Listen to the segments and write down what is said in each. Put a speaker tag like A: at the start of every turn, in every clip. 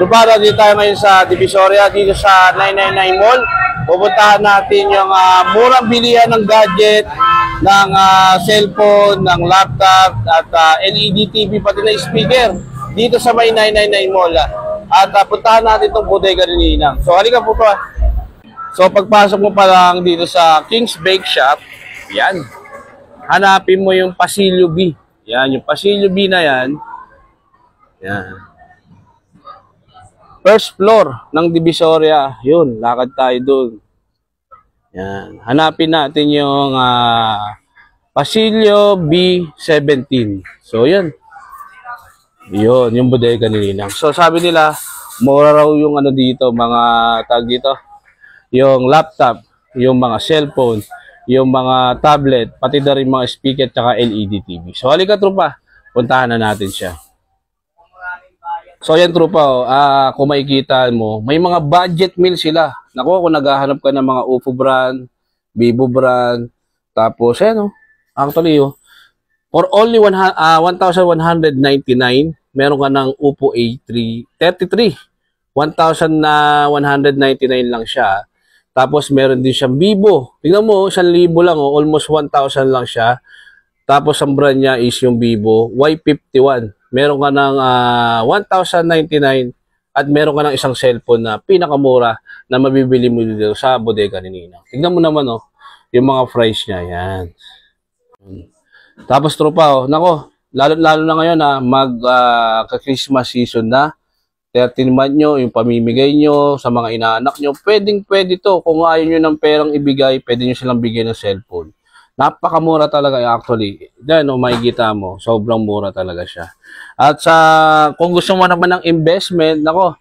A: Para dito tayo ngayon sa Divisoria, dito sa 999 Mall. Pupuntahan natin yung murang bilihan ng gadget, ng cellphone, ng laptop, at LED TV, pati na speaker dito sa may 999 Mall. At puntahan natin itong bodega ni Ninang. So halika po pa. So pagpasok mo pa lang dito sa King's Bake Shop, yan. Hanapin mo yung Pasilyo B. Yan, yung Pasilyo B na yan. Yan. First floor ng Divisoria. Yun, lakad tayo doon. Yan. Hanapin natin yung Pasilyo B17. So, yan. Yun, yung bodega ni Ninang. So, sabi nila, mura raw yung ano dito, mga tag dito. Yung laptop, yung mga cellphone, yung mga tablet, pati na rin mga speaker at LED TV. So, halika tropa, puntahan na natin siya. So, yan tropa, kung makikita mo, may mga budget meal sila. Naku, kung naghahanap ka ng mga UFO brand, Vivo brand, tapos, yan actually, for only 1,199, meron ka ng UFO A33. 1,199 lang siya. Tapos, meron din siyang Vivo. Tingnan mo, 1,000 lang, almost 1,000 lang siya. Tapos, ang brand niya is yung Vivo Y51. Meron ka ng 1,099 at meron ka ng isang cellphone na pinakamura na mabibili mo dito sa bodega ni Ninang. Tingnan mo naman yung mga price niya. Yan. Tapos tropa, nako, lalo na ngayon mag-Christmas season na. 13 month nyo, yung pamimigay nyo sa mga inaanak nyo, pwede to. Kung ayaw nyo ng perang ibigay, pwede nyo silang bigyan ng cellphone. Napakamura talaga actually. Then, makikita mo, sobrang mura talaga siya. At kung gusto mo naman ng investment, nako,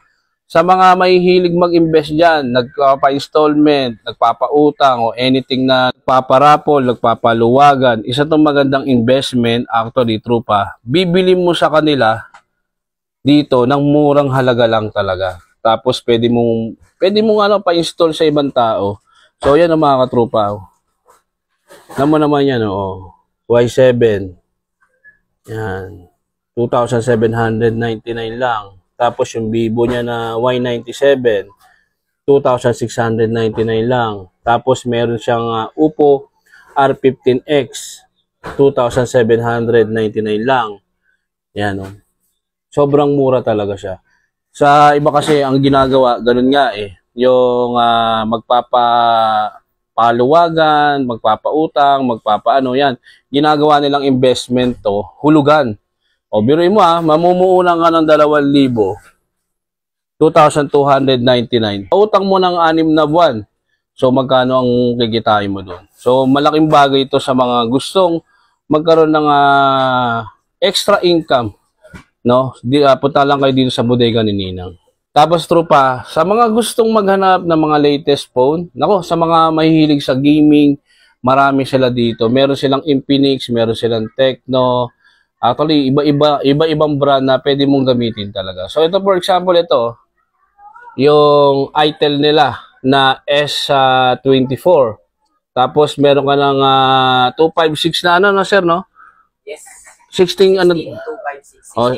A: sa mga mahihilig mag-invest dyan, nagpapa-installment, nagpapautang, o anything na nagpaparapol, nagpapaluwagan, isa itong magandang investment, actually, trupa, bibili mo sa kanila dito ng murang halaga lang talaga. Tapos, pwede mong pa-install sa ibang tao. So, yan ang mga katrupa. Naman yan, Y7. Yan. 2,799 lang. Tapos yung Vivo niya na Y97, 2,699 lang. Tapos meron siyang Oppo R15X, 2,799 lang. Yan, sobrang mura talaga siya. Sa iba kasi ang ginagawa, ganun nga yung magpapaluwagan, magpapautang, yan. Ginagawa nilang investment to, hulugan. O biruin mo mamumuunan ka ng 2,000, 2,299. Utang mo ng 6 na buwan. So magkano ang kikitain mo doon? So malaking bagay ito sa mga gustong magkaroon ng extra income, no? Punta lang kayo dito sa bodega ni Ninang. Tapos trupa, sa mga gustong maghanap ng mga latest phone, nako, sa mga mahihilig sa gaming, marami sila dito. Meron silang Infinix, meron silang Tecno. Actually, iba-ibang brand na pwede mong gamitin talaga. So ito for example, ito yung itel nila na S24. Tapos meron ka ng 256 na sir, no?
B: Yes.
A: 16 256. Oh,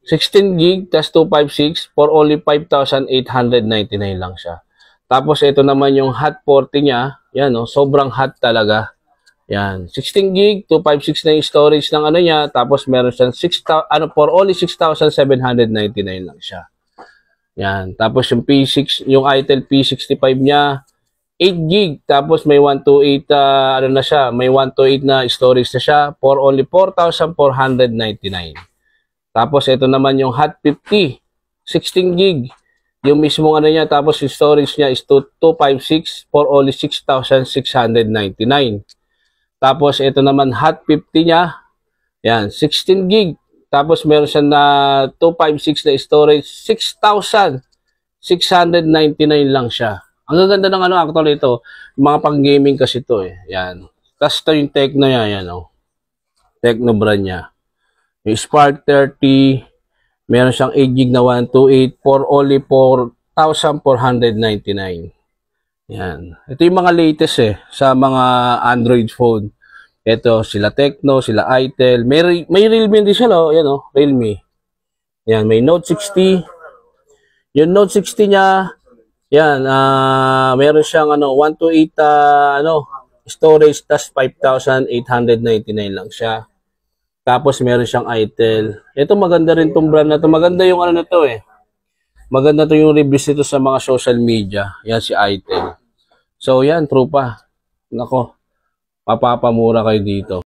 A: 16 gig tas 256 for only 5,899 lang siya. Tapos ito naman yung Hot 40 niya. Yan, sobrang hot talaga. Yan, 16 gig, 256 na yung storage ng niya. Tapos meron siyang for only 6,799 lang siya. Yan, tapos yung P6, yung itel P65 niya, 8 gig, tapos may 128 na siya, may 128 na storage na siya for only 4,499. Tapos ito naman yung Hot 50, 16 gig, yung mismong niya, tapos yung storage niya is 256 for only 6,699. Tapos ito naman Hot 50 niya, yan, 16 gig, tapos meron siya na 256 na storage, 6,699 lang siya. Ang gaganda ng actually ito, mga pang-gaming kasi ito yan. Tapos ito yung Tecno niya, yan Tecno brand niya. May Spark 30, meron siyang 8 gig na 128 for only 4,499. Yan. Ito yung mga latest sa mga Android phone. Ito, sila Tecno, sila itel. May Realme din sila, yan Realme. Yan, may Note 60, Yung Note 60 niya, yan, meron siyang 128 storage, tas 5,899 lang siya. Tapos meron siyang ITEL. Ito maganda rin tong brand na to. Maganda yung na to eh. Maganda to yung reviews nito sa mga social media. Yan si ITEL. So yan, trupa. Nako, mapapamura kayo dito.